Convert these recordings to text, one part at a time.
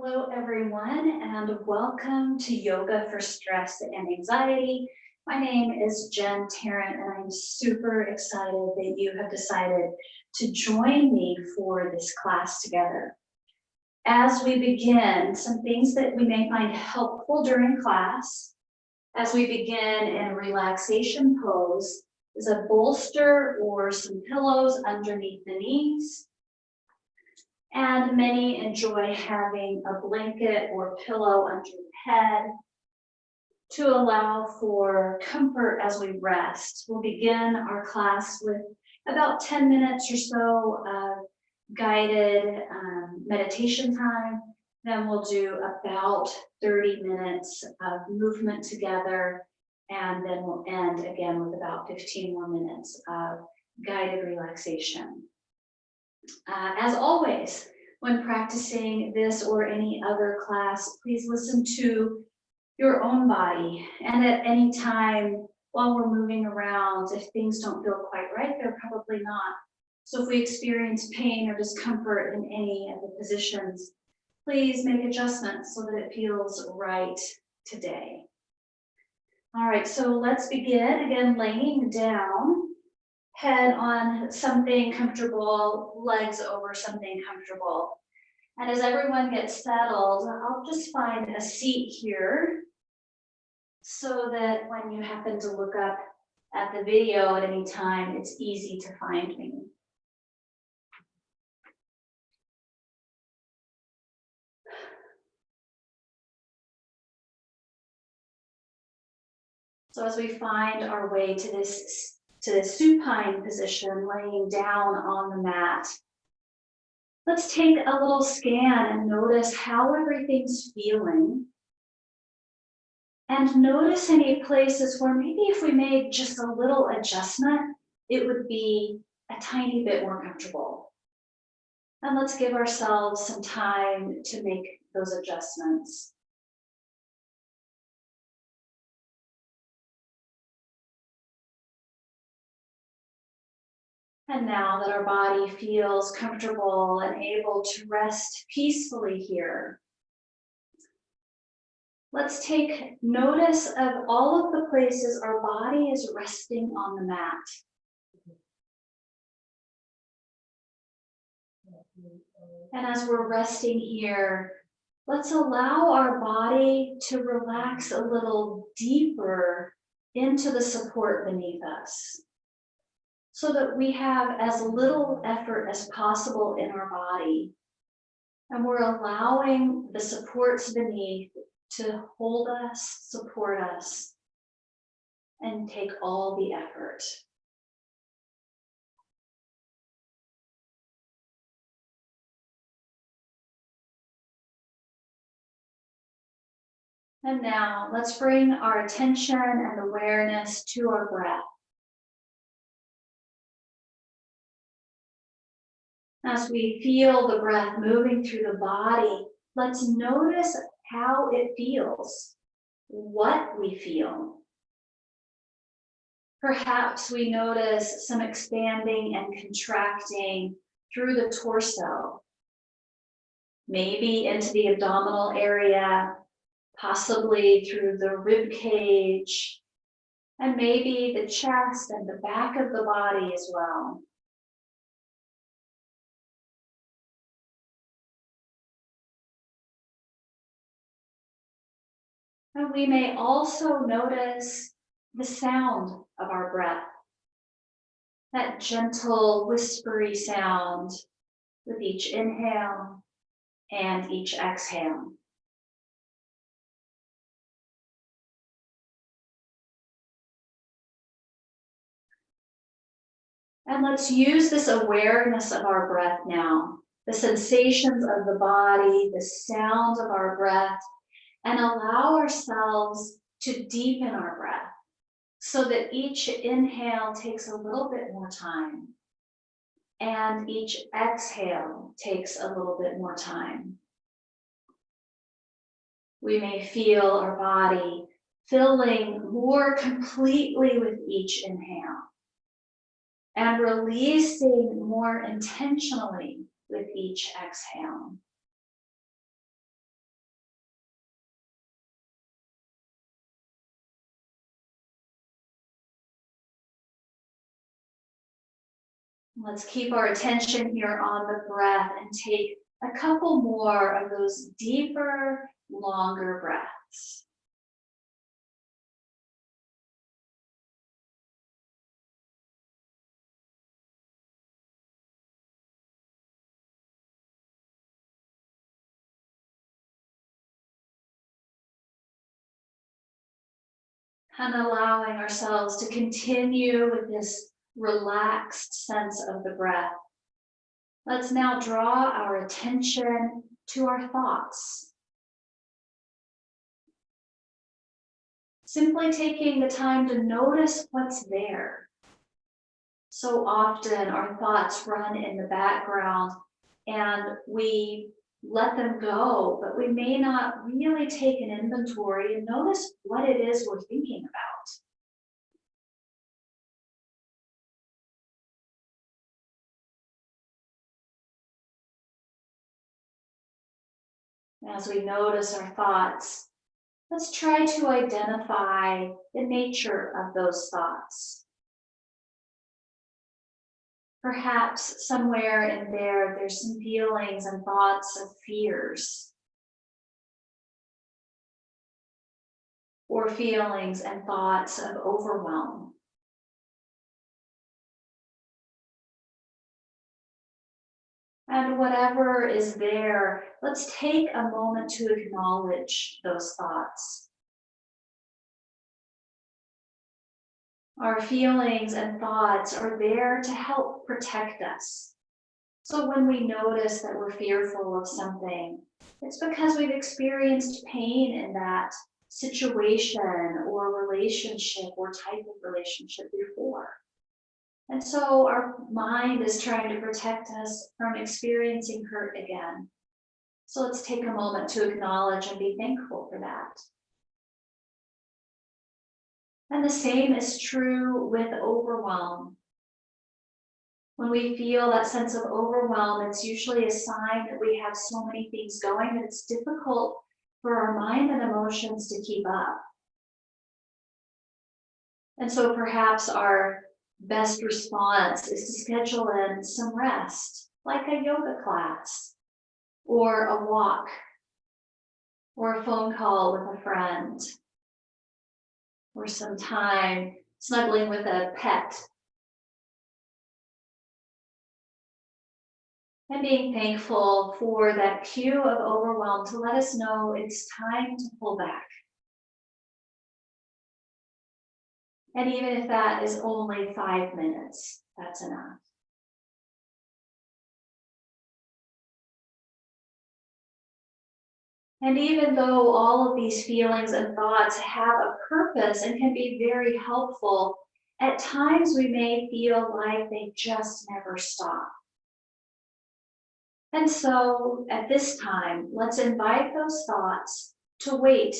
Hello, everyone, and welcome to Yoga for Stress and Anxiety. My name is Jen Tarrant, and I'm super excited that you have decided to join me for this class together. As we begin, some things that we may find helpful during class, as we begin in relaxation pose, is a bolster or some pillows underneath the knees. And many enjoy having a blanket or pillow under the head to allow for comfort as we rest. We'll begin our class with about 10 minutes or so of guided meditation time. Then we'll do about 30 minutes of movement together. And then we'll end again with about 15 more minutes of guided relaxation. As always, when practicing this or any other class, please listen to your own body. And at any time while we're moving around, if things don't feel quite right, they're probably not. So if we experience pain or discomfort in any of the positions, please make adjustments so that it feels right today. All right, so let's begin. Again, laying down. Head on something comfortable, legs over something comfortable. And as everyone gets settled, I'll just find a seat here so that when you happen to look up at the video at any time, it's easy to find me. So as we find our way to this supine position, laying down on the mat, let's take a little scan and notice how everything's feeling. And notice any places where maybe if we made just a little adjustment, it would be a tiny bit more comfortable. And let's give ourselves some time to make those adjustments. And now that our body feels comfortable and able to rest peacefully here, let's take notice of all of the places our body is resting on the mat. And as we're resting here, let's allow our body to relax a little deeper into the support beneath us, so that we have as little effort as possible in our body. And we're allowing the supports beneath to hold us, support us, and take all the effort. And now let's bring our attention and awareness to our breath. As we feel the breath moving through the body, let's notice how it feels, what we feel. Perhaps we notice some expanding and contracting through the torso, maybe into the abdominal area, possibly through the rib cage, and maybe the chest and the back of the body as well. And we may also notice the sound of our breath, that gentle, whispery sound with each inhale and each exhale. And let's use this awareness of our breath now, the sensations of the body, the sound of our breath, and allow ourselves to deepen our breath so that each inhale takes a little bit more time and each exhale takes a little bit more time. We may feel our body filling more completely with each inhale and releasing more intentionally with each exhale. Let's keep our attention here on the breath and take a couple more of those deeper, longer breaths. And allowing ourselves to continue with this relaxed sense of the breath. Let's now draw our attention to our thoughts. Simply taking the time to notice what's there. So often our thoughts run in the background and we let them go, but we may not really take an inventory and notice what it is we're thinking about. As we notice our thoughts, let's try to identify the nature of those thoughts. Perhaps somewhere in there, there's some feelings and thoughts of fears, or feelings and thoughts of overwhelm. And whatever is there, let's take a moment to acknowledge those thoughts. Our feelings and thoughts are there to help protect us. So when we notice that we're fearful of something, it's because we've experienced pain in that situation or relationship or type of relationship before. And so our mind is trying to protect us from experiencing hurt again. So let's take a moment to acknowledge and be thankful for that. And the same is true with overwhelm. When we feel that sense of overwhelm, it's usually a sign that we have so many things going that it's difficult for our mind and emotions to keep up. And so perhaps our best response is to schedule in some rest, like a yoga class, or a walk, or a phone call with a friend, or some time snuggling with a pet. And being thankful for that cue of overwhelm to let us know it's time to pull back. And even if that is only 5 minutes, that's enough. And even though all of these feelings and thoughts have a purpose and can be very helpful, at times we may feel like they just never stop. And so at this time, let's invite those thoughts to wait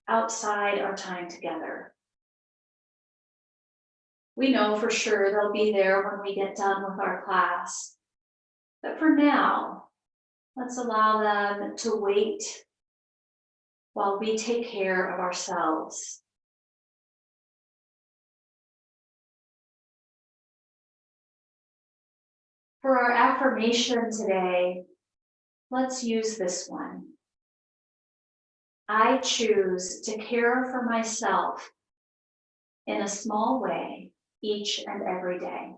outside our time together. We know for sure they'll be there when we get done with our class. But for now, let's allow them to wait while we take care of ourselves. For our affirmation today, let's use this one. I choose to care for myself in a small way each and every day.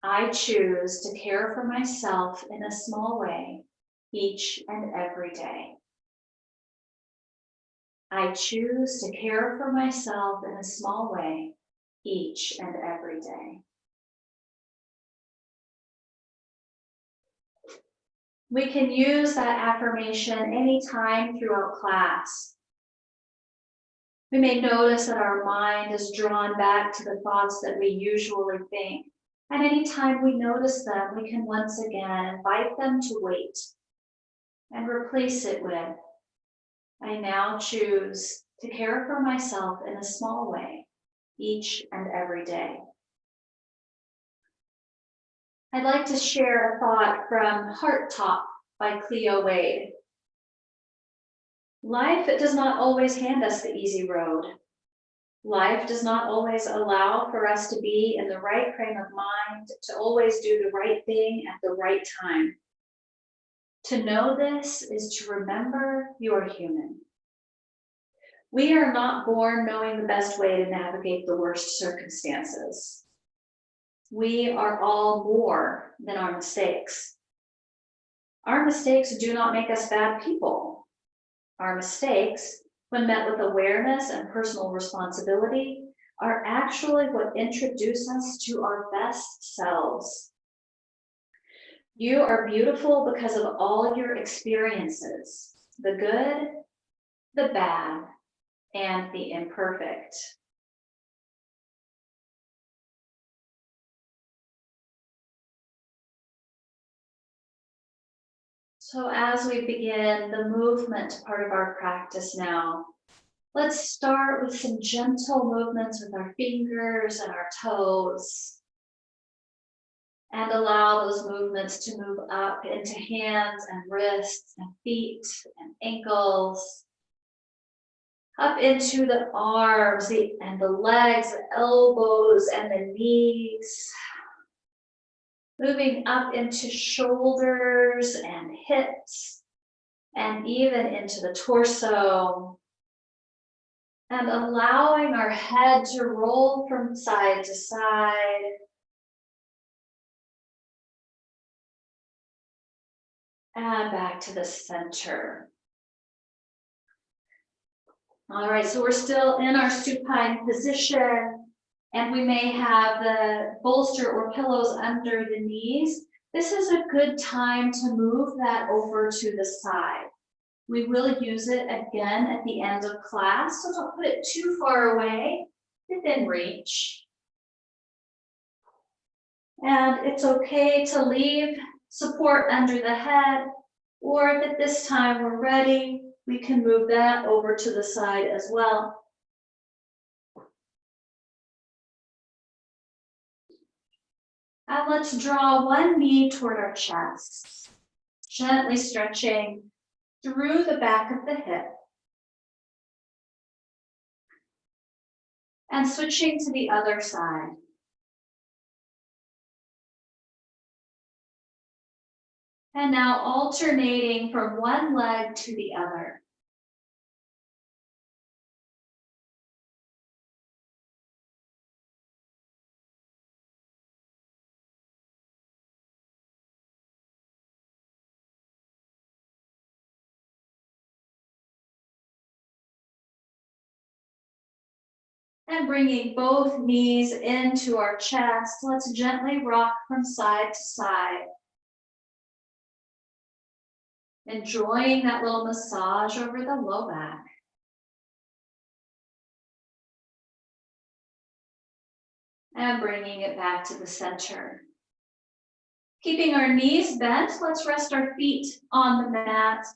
I choose to care for myself in a small way each and every day. I choose to care for myself in a small way each and every day. We can use that affirmation anytime throughout class. We may notice that our mind is drawn back to the thoughts that we usually think. And anytime we notice them, we can once again invite them to wait and replace it with, I now choose to care for myself in a small way each and every day. I'd like to share a thought from Heart Talk by Cleo Wade. Life does not always hand us the easy road. Life does not always allow for us to be in the right frame of mind, to always do the right thing at the right time. To know this is to remember you are human. We are not born knowing the best way to navigate the worst circumstances. We are all more than our mistakes. Our mistakes do not make us bad people. Our mistakes, when met with awareness and personal responsibility, are actually what introduce us to our best selves. You are beautiful because of all your experiences, the good, the bad, and the imperfect. So as we begin the movement part of our practice now, let's start with some gentle movements with our fingers and our toes. And allow those movements to move up into hands and wrists and feet and ankles. Up into the arms and the legs, the elbows and the knees. Moving up into shoulders and hips, and even into the torso. And allowing our head to roll from side to side. And back to the center. All right, so we're still in our supine position, and we may have the bolster or pillows under the knees. This is a good time to move that over to the side. We will use it again at the end of class, so don't put it too far away, within reach. And it's okay to leave support under the head, or if at this time we're ready, we can move that over to the side as well. And let's draw one knee toward our chest, gently stretching through the back of the hip. And switching to the other side. And now alternating from one leg to the other. And bringing both knees into our chest, let's gently rock from side to side. Enjoying that little massage over the low back. And bringing it back to the center. Keeping our knees bent, let's rest our feet on the mat.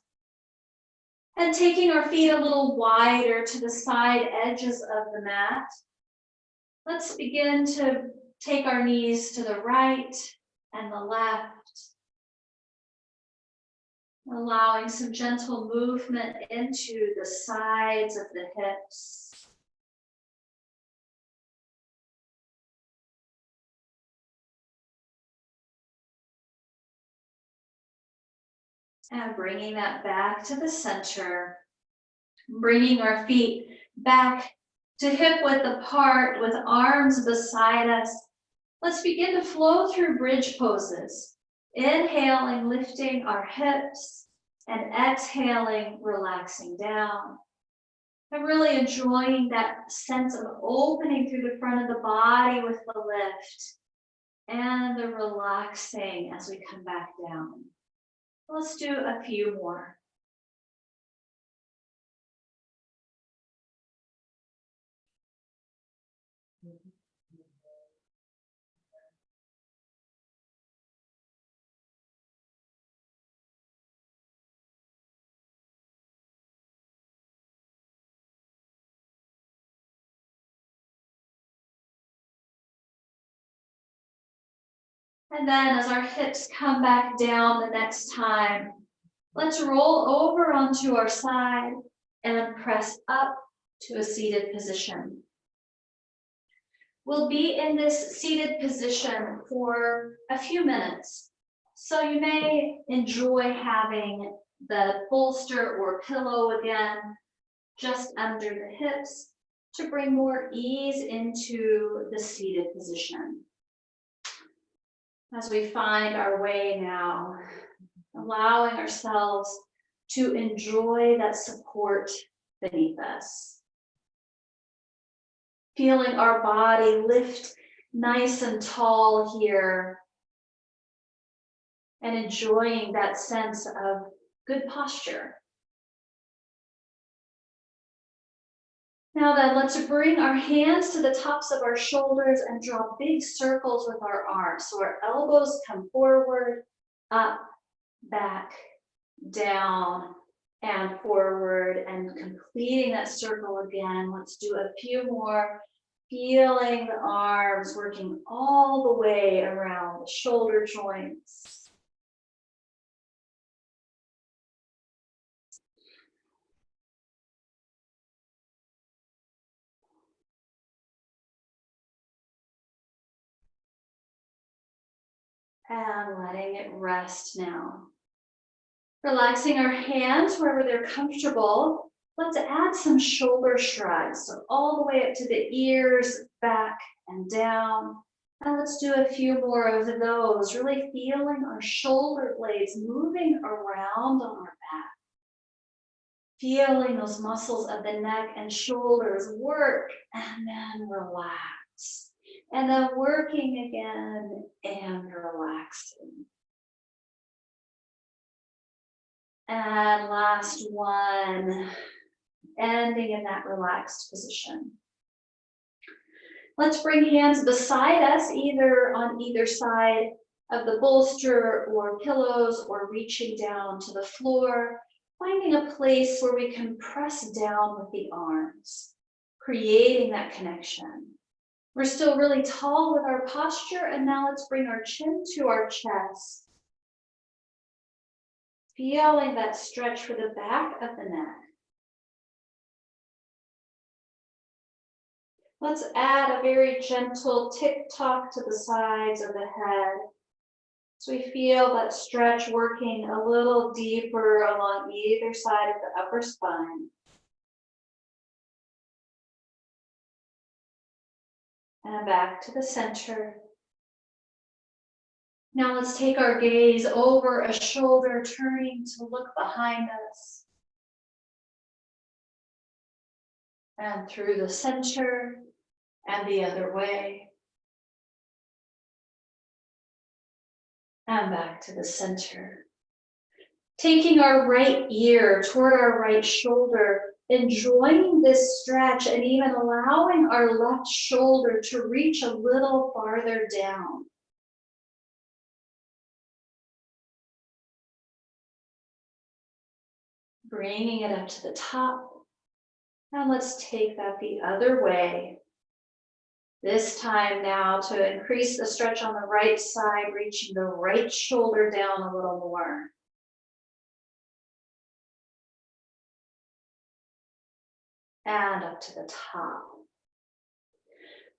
And taking our feet a little wider to the side edges of the mat, let's begin to take our knees to the right and the left. Allowing some gentle movement into the sides of the hips. And bringing that back to the center. Bringing our feet back to hip width apart with arms beside us. Let's begin to flow through bridge poses. Inhaling, lifting our hips, and exhaling, relaxing down. I'm really enjoying that sense of opening through the front of the body with the lift and the relaxing as we come back down. Let's do a few more. And then as our hips come back down the next time, let's roll over onto our side and press up to a seated position. We'll be in this seated position for a few minutes. So you may enjoy having the bolster or pillow again just under the hips to bring more ease into the seated position. As we find our way now, allowing ourselves to enjoy that support beneath us. Feeling our body lift nice and tall here and enjoying that sense of good posture. Now then, let's bring our hands to the tops of our shoulders and draw big circles with our arms. So our elbows come forward, up, back, down, and forward, and completing that circle again. Let's do a few more, feeling the arms working all the way around the shoulder joints. And letting it rest now. Relaxing our hands wherever they're comfortable. Let's add some shoulder shrugs. So all the way up to the ears, back and down. And let's do a few more of those, really feeling our shoulder blades moving around on our back. Feeling those muscles of the neck and shoulders work and then relax. And then working again and relaxing. And last one, ending in that relaxed position. Let's bring hands beside us, either on either side of the bolster or pillows, or reaching down to the floor, finding a place where we can press down with the arms, creating that connection. We're still really tall with our posture, and now let's bring our chin to our chest. Feeling that stretch for the back of the neck. Let's add a very gentle tick-tock to the sides of the head. So we feel that stretch working a little deeper along either side of the upper spine. And back to the center. Now let's take our gaze over a shoulder, turning to look behind us. And through the center and the other way. And back to the center. Taking our right ear toward our right shoulder, enjoying this stretch and even allowing our left shoulder to reach a little farther down. Bringing it up to the top. And let's take that the other way. This time now to increase the stretch on the right side, reaching the right shoulder down a little more. And up to the top.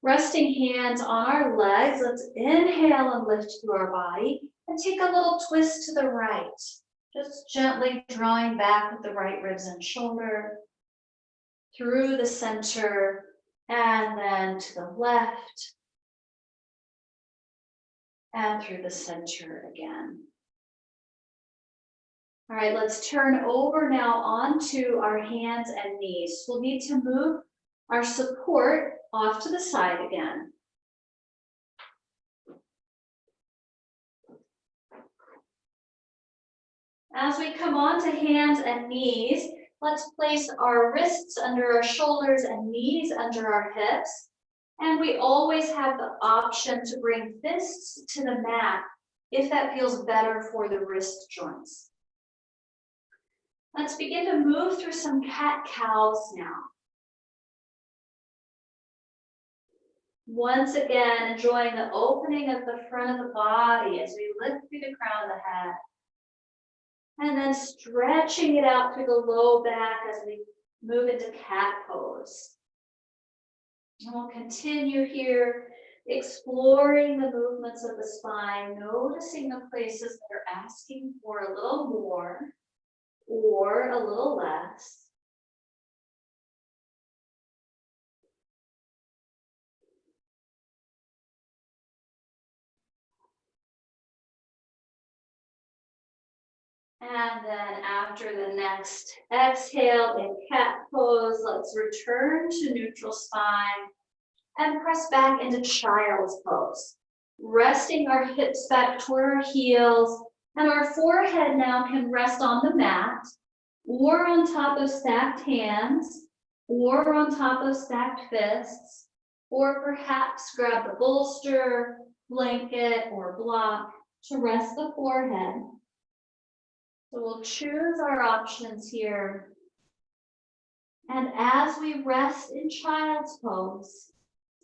Resting hands on our legs, let's inhale and lift through our body and take a little twist to the right. Just gently drawing back with the right ribs and shoulder, through the center, and then to the left, and through the center again. All right, let's turn over now onto our hands and knees. We'll need to move our support off to the side again. As we come onto hands and knees, let's place our wrists under our shoulders and knees under our hips. And we always have the option to bring fists to the mat if that feels better for the wrist joints. Let's begin to move through some cat-cows now. Once again, enjoying the opening of the front of the body as we lift through the crown of the head. And then stretching it out through the low back as we move into cat pose. And we'll continue here Exploring the movements of the spine, noticing the places that are asking for a little more or a little less. And then after the next exhale in cat pose, let's return to neutral spine and press back into child's pose. Resting our hips back toward our heels, and our forehead now can rest on the mat or on top of stacked hands or on top of stacked fists, or perhaps grab the bolster, blanket, or block to rest the forehead. So we'll choose our options here. And as we rest in child's pose,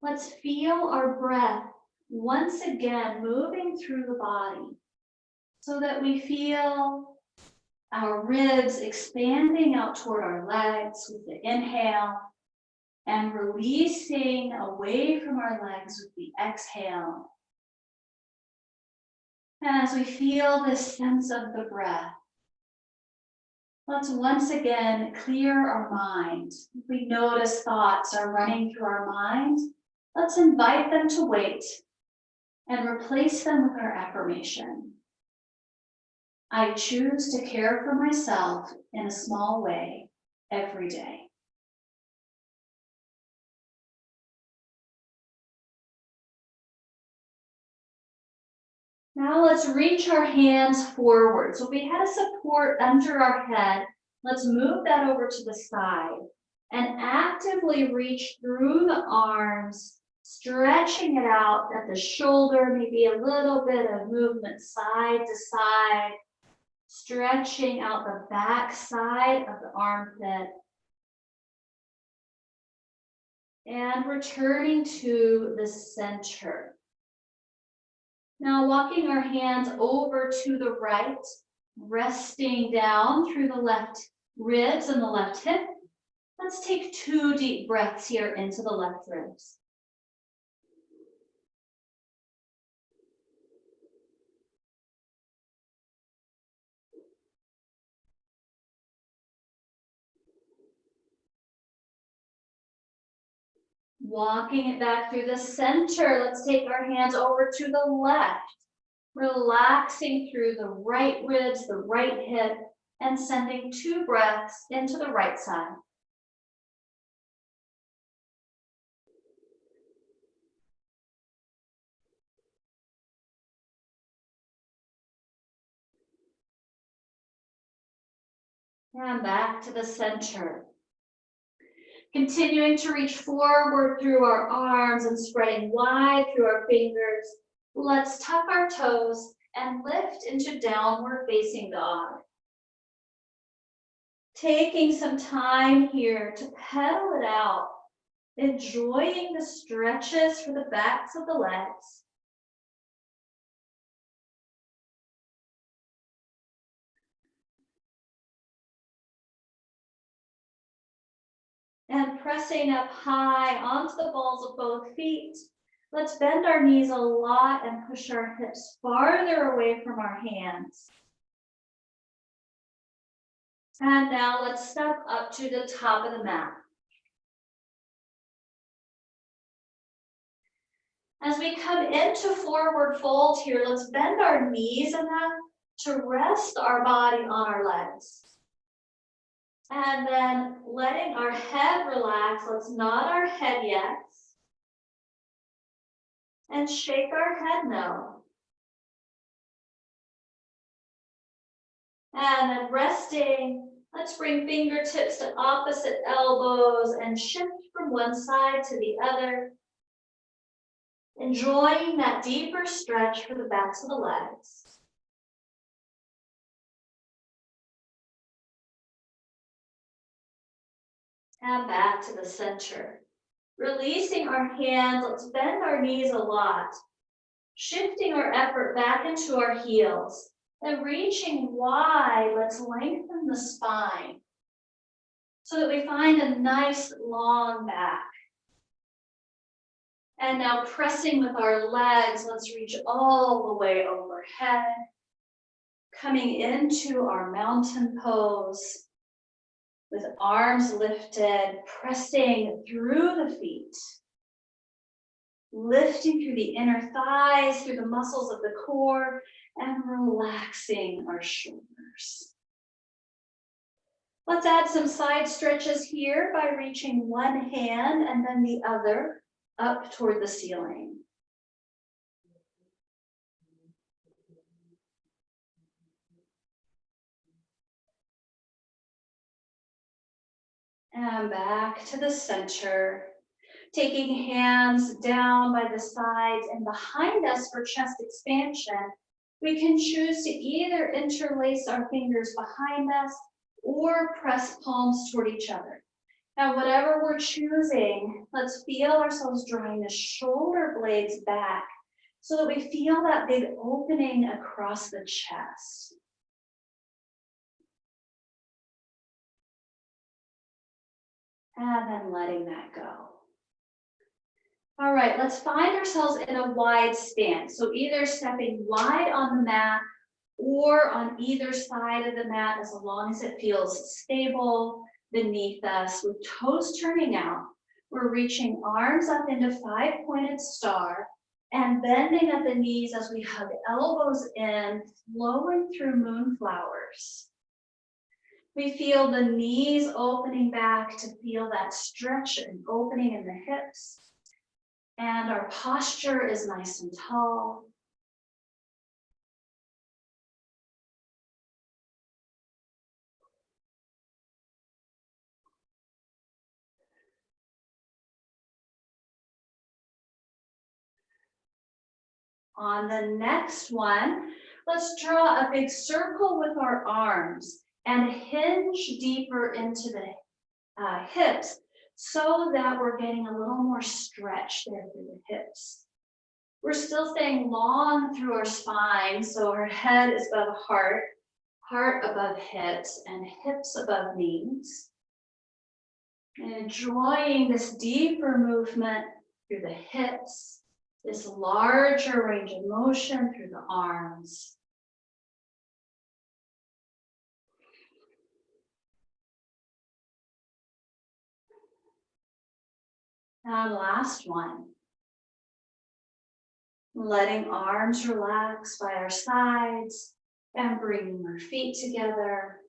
let's feel our breath once again moving through the body so that we feel our ribs expanding out toward our legs with the inhale and releasing away from our legs with the exhale. And as we feel this sense of the breath, let's once again clear our mind. If we notice thoughts are running through our mind, let's invite them to wait and replace them with our affirmation. I choose to care for myself in a small way every day. Now let's reach our hands forward. So if we had a support under our head, let's move that over to the side and actively reach through the arms, stretching it out at the shoulder, maybe a little bit of movement side to side, stretching out the back side of the armpit. And returning to the center. Now walking our hands over to the right, resting down through the left ribs and the left hip. Let's take 2 deep breaths here into the left ribs. Walking it back through the center, let's take our hands over to the left, relaxing through the right ribs, the right hip, and sending 2 breaths into the right side. And back to the center. Continuing to reach forward through our arms and spreading wide through our fingers. Let's tuck our toes and lift into downward facing dog. Taking some time here to pedal it out, enjoying the stretches for the backs of the legs. And pressing up high onto the balls of both feet. Let's bend our knees a lot and push our hips farther away from our hands. And now let's step up to the top of the mat. As we come into forward fold here, let's bend our knees enough to rest our body on our legs. And then letting our head relax, let's nod our head yes. And shake our head no. And then resting, let's bring fingertips to opposite elbows and shift from one side to the other. Enjoying that deeper stretch for the backs of the legs. And back to the center. Releasing our hands, let's bend our knees a lot. Shifting our effort back into our heels. And reaching wide, let's lengthen the spine so that we find a nice long back. And now pressing with our legs, let's reach all the way overhead, coming into our mountain pose with arms lifted, pressing through the feet, lifting through the inner thighs, through the muscles of the core, and relaxing our shoulders. Let's add some side stretches here by reaching one hand and then the other up toward the ceiling. And back to the center, taking hands down by the sides and behind us for chest expansion. We can choose to either interlace our fingers behind us or press palms toward each other. Now, whatever we're choosing, let's feel ourselves drawing the shoulder blades back so that we feel that big opening across the chest. And then letting that go. All right, let's find ourselves in a wide stance. So either stepping wide on the mat or on either side of the mat, as long as it feels stable beneath us, with toes turning out. We're reaching arms up into five-pointed star and bending at the knees as we hug elbows in, flowing through moonflowers. We feel the knees opening back to feel that stretch and opening in the hips. And our posture is nice and tall. On the next one, let's draw a big circle with our arms and hinge deeper into the hips so that we're getting a little more stretch there through the hips. We're still staying long through our spine, so our head is above heart, heart above hips, and hips above knees. And enjoying this deeper movement through the hips, this larger range of motion through the arms. Now, last one. Letting arms relax by our sides and bringing our feet together.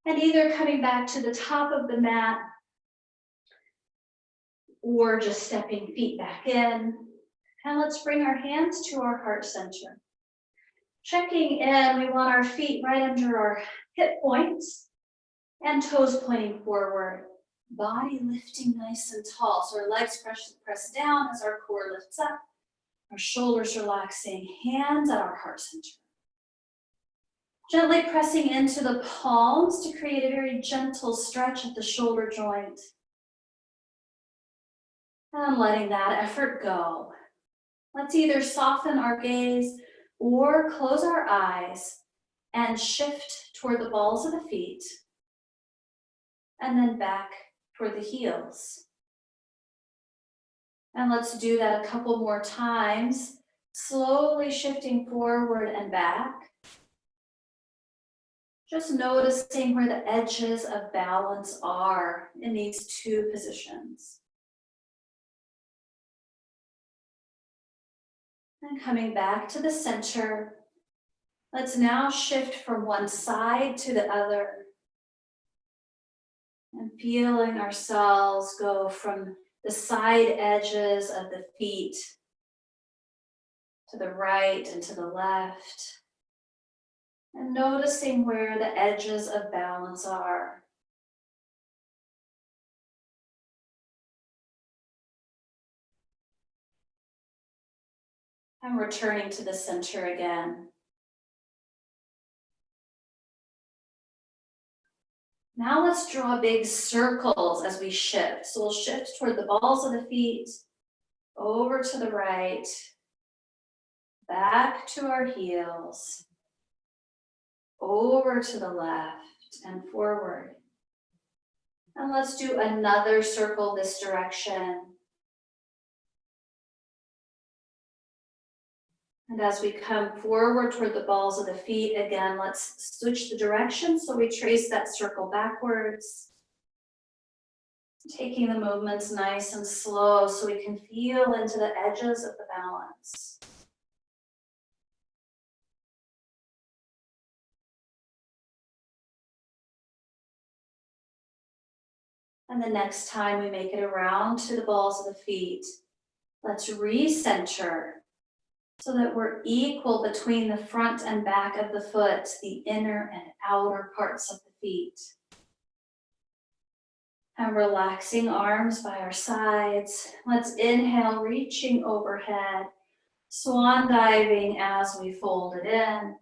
And either coming back to the top of the mat or just stepping feet back in. And let's bring our hands to our heart center. Checking in, we want our feet right under our hip points and toes pointing forward. Body lifting nice and tall. So our legs press down as our core lifts up. Our shoulders relaxing, hands at our heart center. Gently pressing into the palms to create a very gentle stretch at the shoulder joint. And letting that effort go. Let's either soften our gaze or close our eyes and shift toward the balls of the feet and then back toward the heels. And let's do that a couple more times, slowly shifting forward and back. Just noticing where the edges of balance are in these two positions. And coming back to the center, let's now shift from one side to the other. And feeling ourselves go from the side edges of the feet to the right and to the left. And noticing where the edges of balance are. And returning to the center again. Now let's draw big circles as we shift. So we'll shift toward the balls of the feet, over to the right, back to our heels, over to the left and forward. And let's do another circle this direction. And as we come forward toward the balls of the feet, again, let's switch the direction. So we trace that circle backwards. Taking the movements nice and slow so we can feel into the edges of the balance. And the next time we make it around to the balls of the feet, let's recenter so that we're equal between the front and back of the foot, the inner and outer parts of the feet. And relaxing arms by our sides. Let's inhale, reaching overhead, swan diving as we fold it in.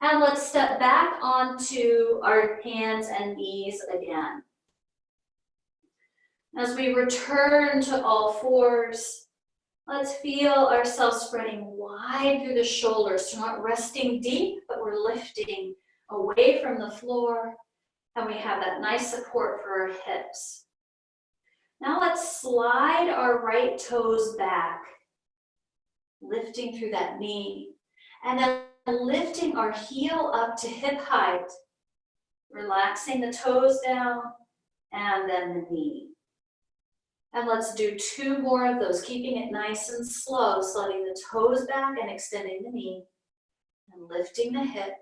And let's step back onto our hands and knees again. As we return to all fours, let's feel ourselves spreading wide through the shoulders. So not resting deep, but we're lifting away from the floor. And we have that nice support for our hips. Now let's slide our right toes back, lifting through that knee. And then lifting our heel up to hip height, relaxing the toes down, and then the knee. And let's do 2 more of those, keeping it nice and slow, sliding the toes back and extending the knee, and lifting the hip,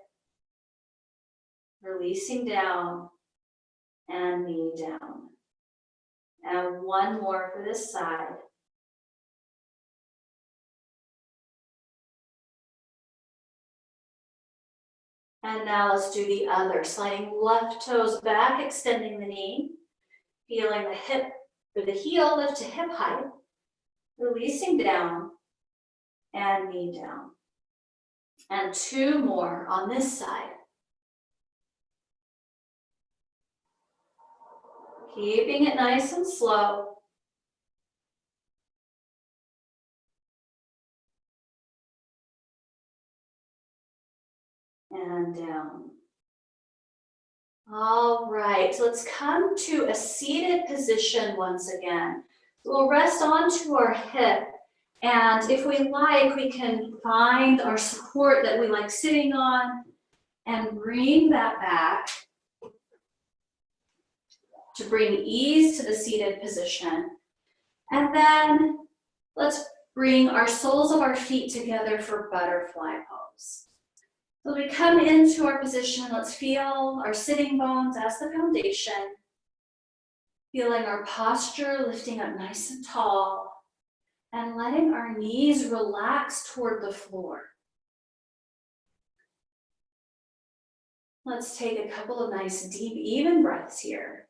releasing down, and knee down. And 1 more for this side. And now let's do the other, sliding left toes back, extending the knee, feeling the hip, or the heel lift to hip height, releasing down, and knee down. And 2 more on this side. Keeping it nice and slow. And down. All right, so let's come to a seated position once again. We'll rest onto our hip, and if we like, we can find our support that we like sitting on and bring that back to bring ease to the seated position. And then let's bring our soles of our feet together for butterfly pose. So we come into our position, let's feel our sitting bones as the foundation, feeling our posture lifting up nice and tall, and letting our knees relax toward the floor. Let's take a couple of nice, deep, even breaths here.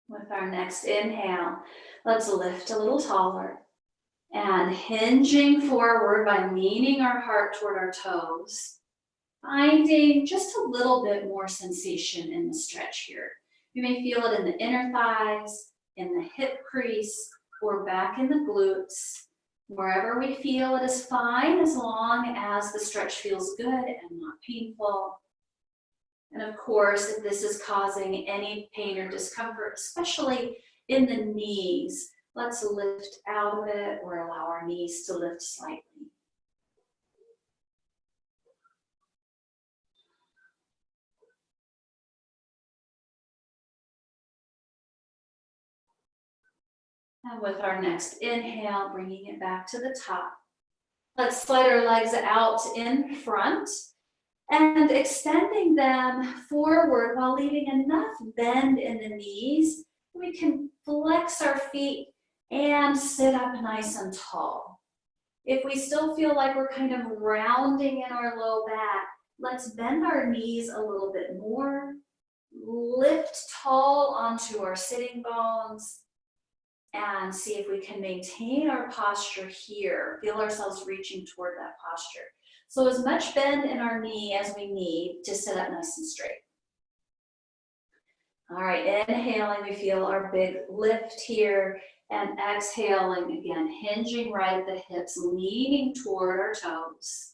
With our next inhale, let's lift a little taller and hinging forward by leaning our heart toward our toes, finding just a little bit more sensation in the stretch here. You may feel it in the inner thighs, in the hip crease, or back in the glutes. Wherever we feel it is fine, as long as the stretch feels good and not painful. And of course, if this is causing any pain or discomfort, especially in the knees, let's lift out of it or allow our knees to lift slightly. And with our next inhale, bringing it back to the top. Let's slide our legs out in front and extending them forward while leaving enough bend in the knees. We can flex our feet and sit up nice and tall. If we still feel like we're kind of rounding in our low back, let's bend our knees a little bit more, lift tall onto our sitting bones, and see if we can maintain our posture here. Feel ourselves reaching toward that posture. So as much bend in our knee as we need to sit up nice and straight. All right, inhaling, we feel our big lift here. And exhaling again, hinging right at the hips, leaning toward our toes.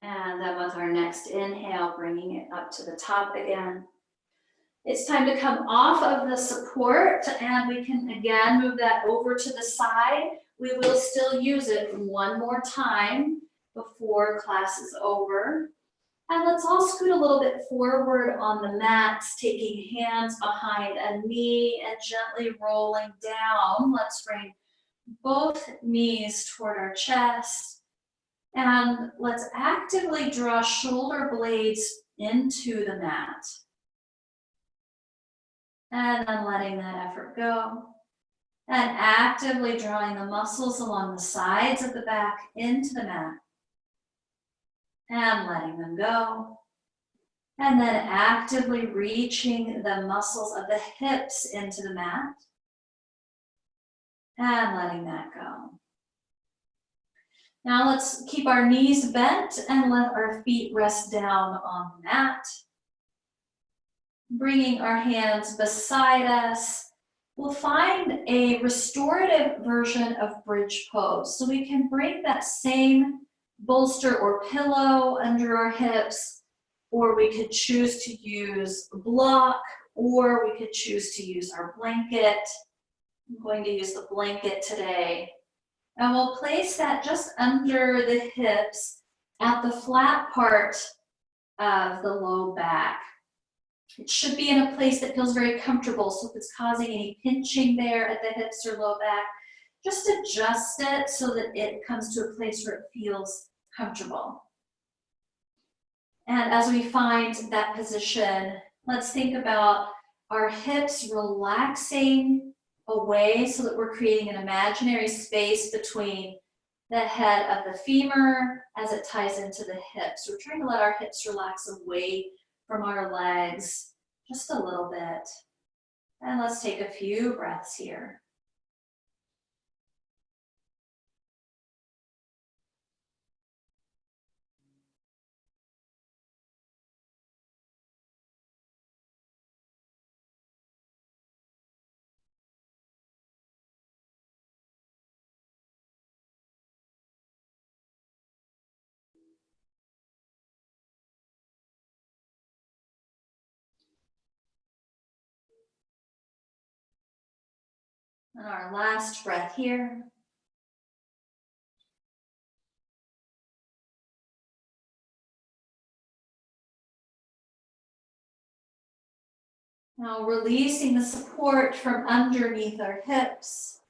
And then with our next inhale, bringing it up to the top again. It's time to come off of the support, and we can again move that over to the side. We will still use it one more time before class is over. And let's all scoot a little bit forward on the mats, taking hands behind a knee and gently rolling down. Let's bring both knees toward our chest. And let's actively draw shoulder blades into the mat. And then letting that effort go. And actively drawing the muscles along the sides of the back into the mat. And letting them go. And then actively reaching the muscles of the hips into the mat. And letting that go. Now let's keep our knees bent and let our feet rest down on the mat. Bringing our hands beside us. We'll find a restorative version of bridge pose. So we can bring that same bolster or pillow under our hips, or we could choose to use a block, or we could choose to use our blanket. I'm going to use the blanket today. And we'll place that just under the hips at the flat part of the low back. It should be in a place that feels very comfortable. So if it's causing any pinching there at the hips or low back, just adjust it so that it comes to a place where it feels comfortable. And as we find that position, let's think about our hips relaxing away so that we're creating an imaginary space between the head of the femur as it ties into the hips. We're trying to let our hips relax away from our legs just a little bit. And let's take a few breaths here. And our last breath here. Now releasing the support from underneath our hips,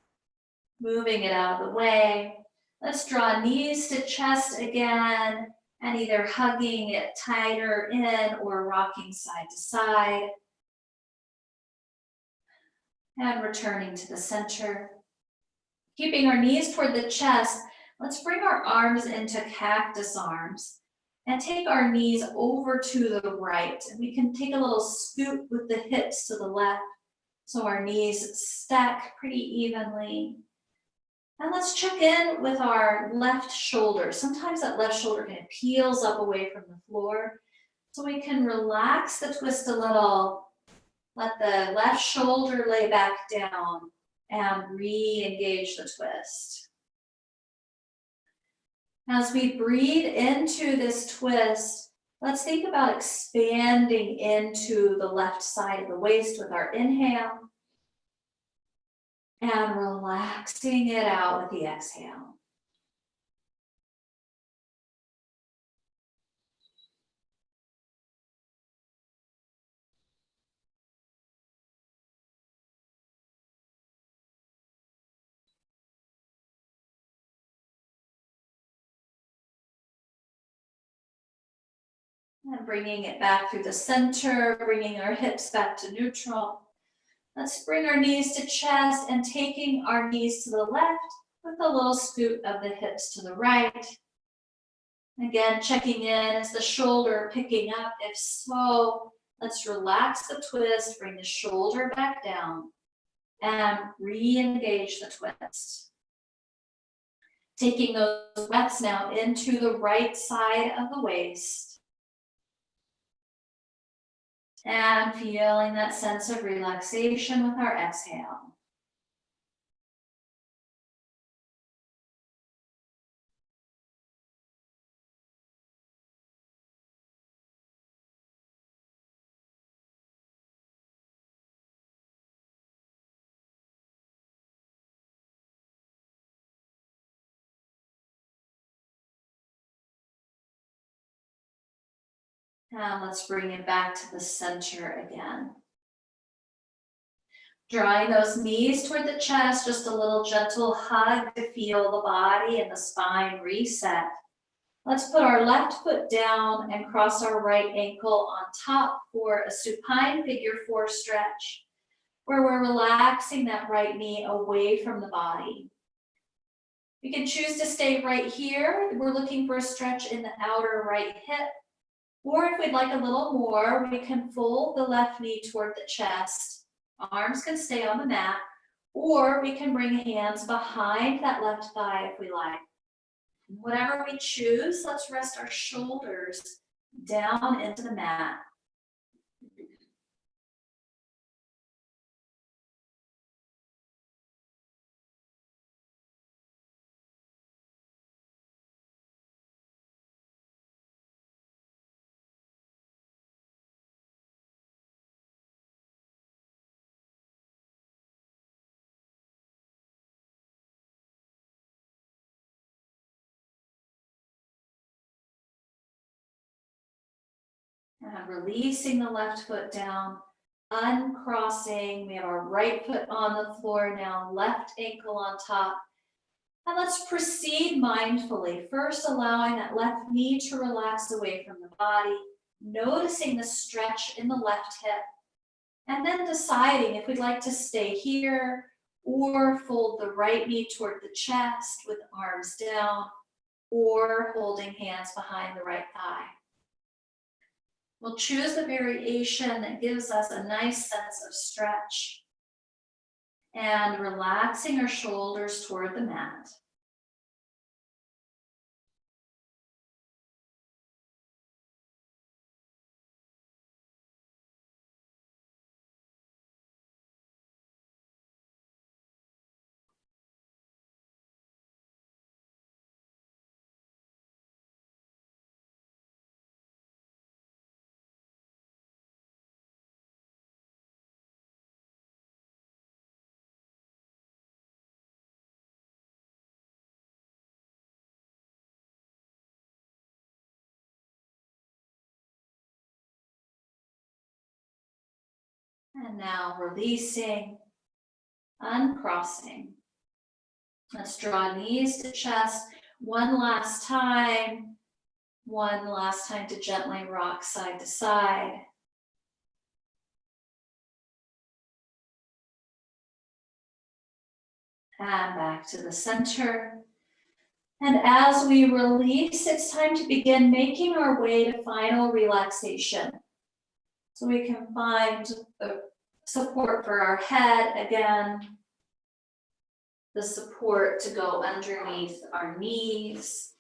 moving it out of the way. Let's draw knees to chest again, and either hugging it tighter in or rocking side to side. And returning to the center. Keeping our knees toward the chest, let's bring our arms into cactus arms and take our knees over to the right. And we can take a little scoot with the hips to the left so our knees stack pretty evenly. And let's check in with our left shoulder. Sometimes that left shoulder kind of peels up away from the floor. So we can relax the twist a little. Let the left shoulder lay back down and re-engage the twist. As we breathe into this twist, let's think about expanding into the left side of the waist with our inhale and relaxing it out with the exhale. And bringing it back through the center, bringing our hips back to neutral. Let's bring our knees to chest and taking our knees to the left with a little scoot of the hips to the right. Again, checking in, is the shoulder picking up? If so, let's relax the twist, bring the shoulder back down, and re-engage the twist. Taking those breaths now into the right side of the waist. And feeling that sense of relaxation with our exhale. And let's bring it back to the center again. Drawing those knees toward the chest, just a little gentle hug to feel the body and the spine reset. Let's put our left foot down and cross our right ankle on top for a supine figure 4 stretch, where we're relaxing that right knee away from the body. We can choose to stay right here. We're looking for a stretch in the outer right hip. Or if we'd like a little more, we can fold the left knee toward the chest. Arms can stay on the mat, or we can bring hands behind that left thigh if we like. Whatever we choose, let's rest our shoulders down into the mat. And releasing the left foot down, uncrossing. We have our right foot on the floor now, left ankle on top. And let's proceed mindfully. First, allowing that left knee to relax away from the body, noticing the stretch in the left hip, and then deciding if we'd like to stay here or fold the right knee toward the chest with arms down, or holding hands behind the right thigh. We'll choose the variation that gives us a nice sense of stretch and relaxing our shoulders toward the mat. And now releasing, uncrossing. Let's draw knees to chest one last time. One last time to gently rock side to side. And back to the center. And as we release, it's time to begin making our way to final relaxation. So we can find the support for our head again, the support to go underneath our knees,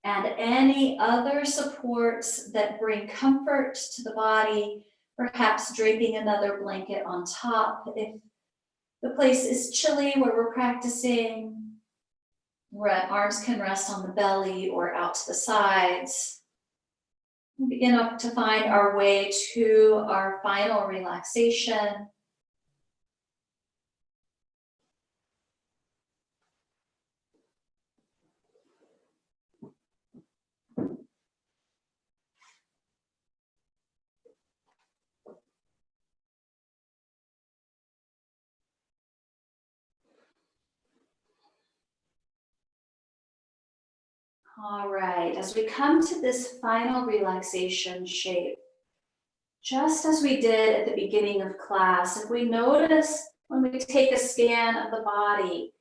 and any other supports that bring comfort to the body, perhaps draping another blanket on top if the place is chilly where we're practicing. Arms can rest on the belly or out to the sides. We begin to find our way to our final relaxation. All right, as we come to this final relaxation shape, just as we did at the beginning of class, if we notice when we take a scan of the body,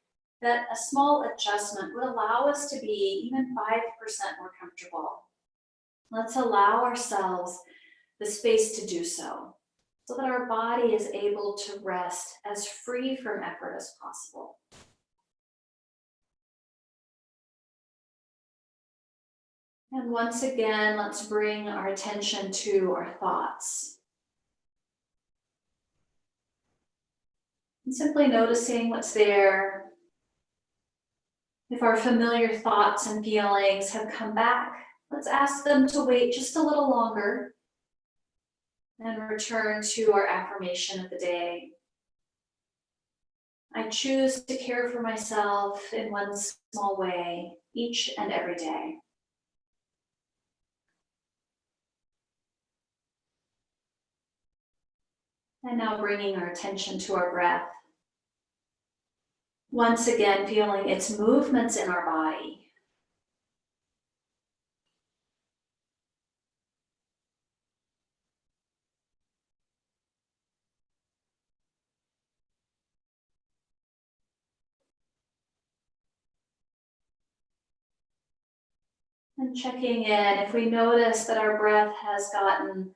that a small adjustment would allow us to be even 5% more comfortable. Let's allow ourselves the space to do so that our body is able to rest as free from effort as possible. And once again, let's bring our attention to our thoughts. And simply noticing what's there. If our familiar thoughts and feelings have come back, let's ask them to wait just a little longer and return to our affirmation of the day. I choose to care for myself in one small way each and every day. And now bringing our attention to our breath. Once again, feeling its movements in our body. And checking in, if we notice that our breath has gotten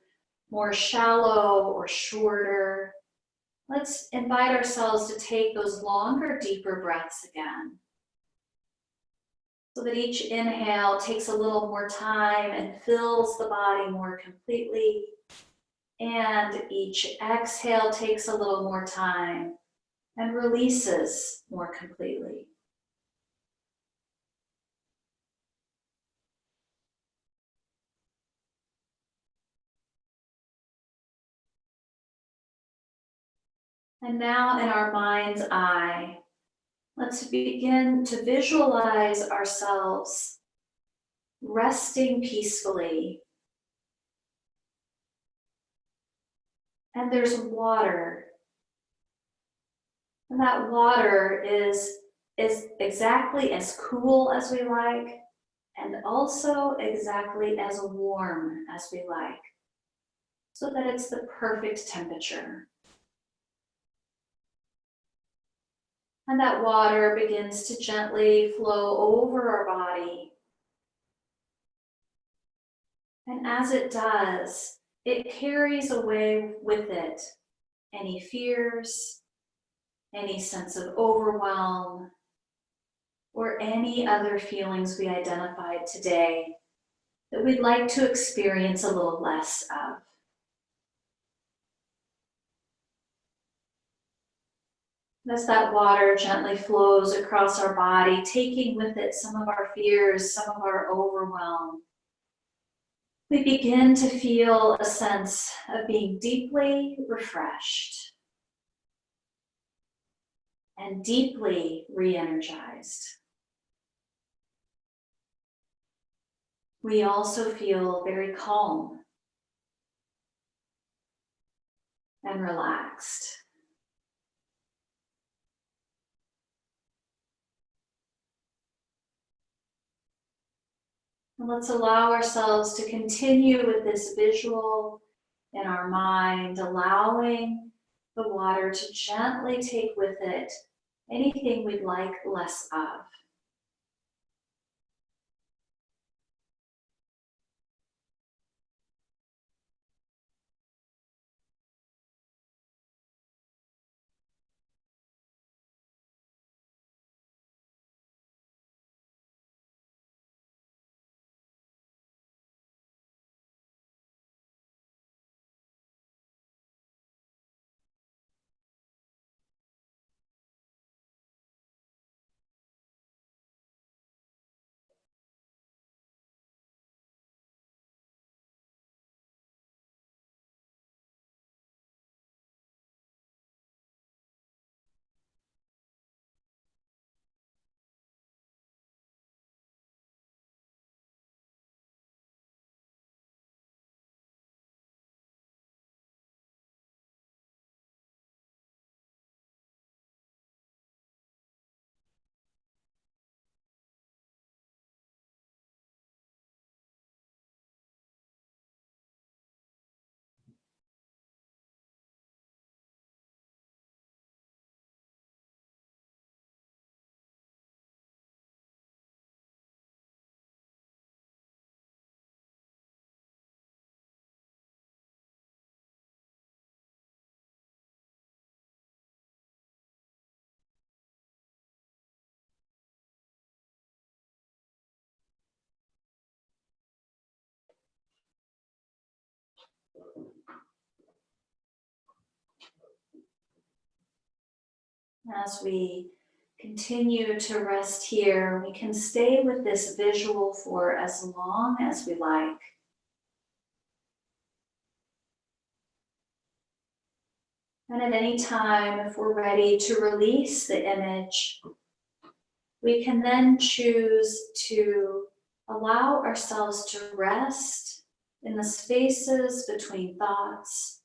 more shallow or shorter, let's invite ourselves to take those longer, deeper breaths again. So that each inhale takes a little more time and fills the body more completely. And each exhale takes a little more time and releases more completely. And now in our mind's eye, let's begin to visualize ourselves resting peacefully. And there's water. And that water is exactly as cool as we like, and also exactly as warm as we like, so that it's the perfect temperature. And that water begins to gently flow over our body. And as it does, it carries away with it any fears, any sense of overwhelm, or any other feelings we identified today that we'd like to experience a little less of. As that water gently flows across our body, taking with it some of our fears, some of our overwhelm, we begin to feel a sense of being deeply refreshed and deeply re-energized. We also feel very calm and relaxed. And let's allow ourselves to continue with this visual in our mind, allowing the water to gently take with it anything we'd like less of. As we continue to rest here, we can stay with this visual for as long as we like. And at any time, if we're ready to release the image, we can then choose to allow ourselves to rest in the spaces between thoughts,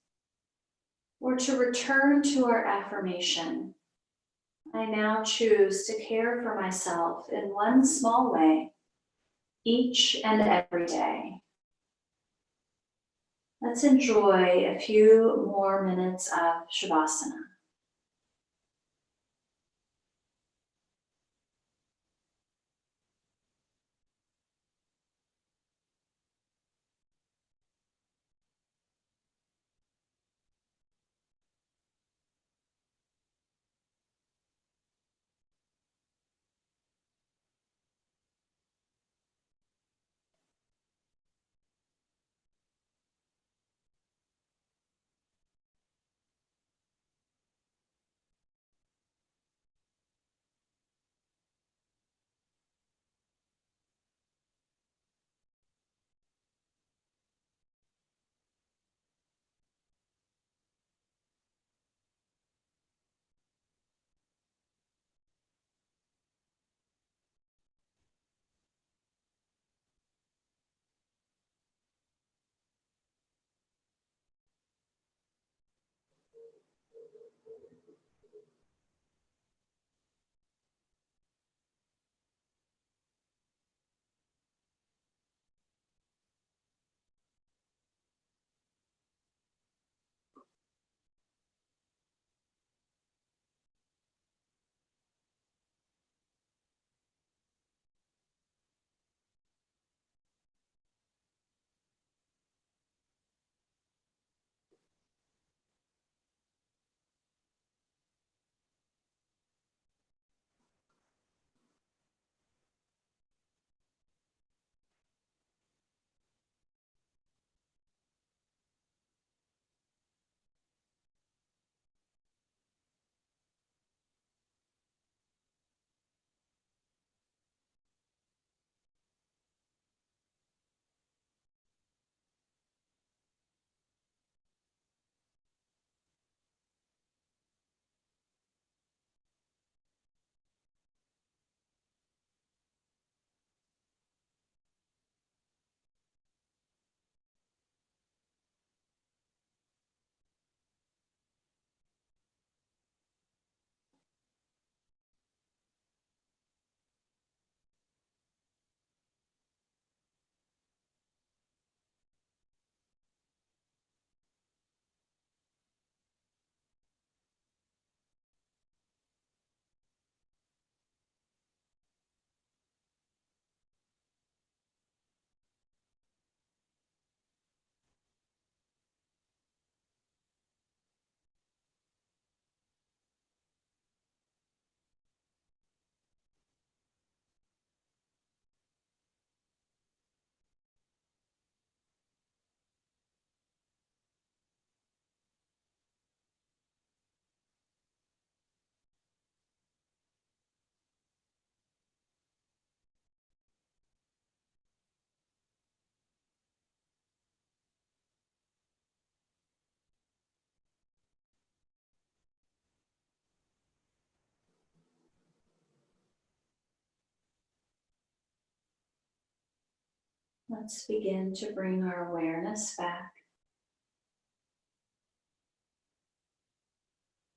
or to return to our affirmation. I now choose to care for myself in one small way, each and every day. Let's enjoy a few more minutes of Shavasana. Let's begin to bring our awareness back,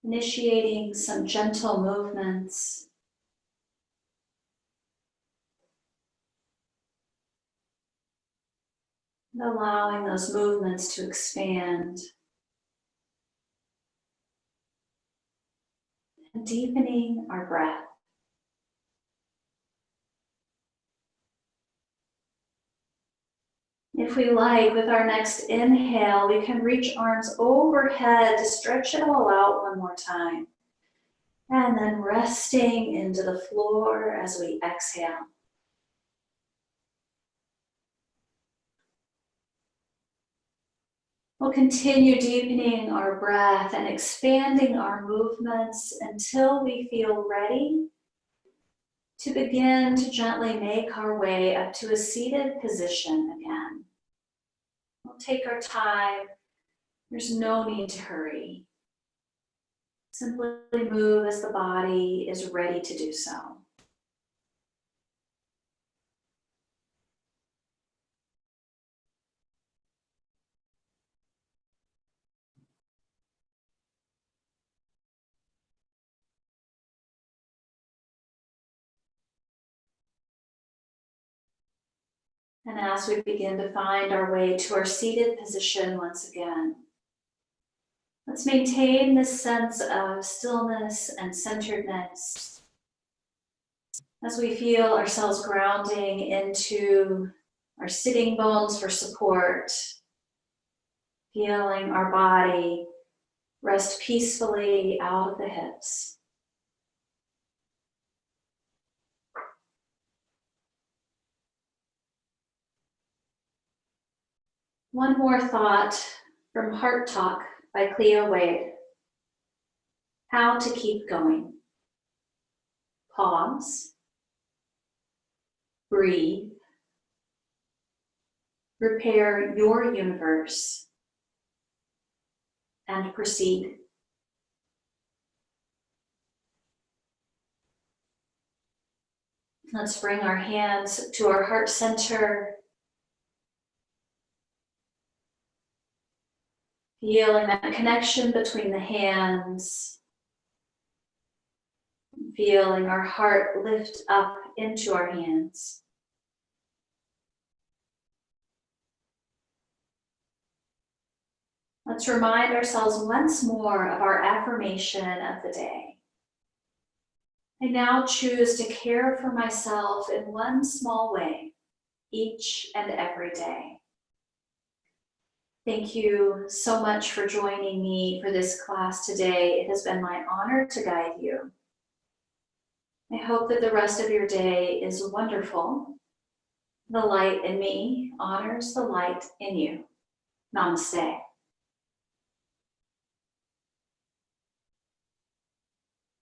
initiating some gentle movements, and allowing those movements to expand, and deepening our breath. If we like, with our next inhale, we can reach arms overhead to stretch it all out one more time. And then resting into the floor as we exhale. We'll continue deepening our breath and expanding our movements until we feel ready to begin to gently make our way up to a seated position again. We'll take our time. There's no need to hurry. Simply move as the body is ready to do so. And as we begin to find our way to our seated position once again, let's maintain this sense of stillness and centeredness as we feel ourselves grounding into our sitting bones for support, feeling our body rest peacefully out of the hips. One more thought from Heart Talk by Cleo Wade. How to keep going. Pause. Breathe. Repair your universe. And proceed. Let's bring our hands to our heart center. Feeling that connection between the hands. Feeling our heart lift up into our hands. Let's remind ourselves once more of our affirmation of the day. I now choose to care for myself in one small way, each and every day. Thank you so much for joining me for this class today. It has been my honor to guide you. I hope that the rest of your day is wonderful. The light in me honors the light in you. Namaste.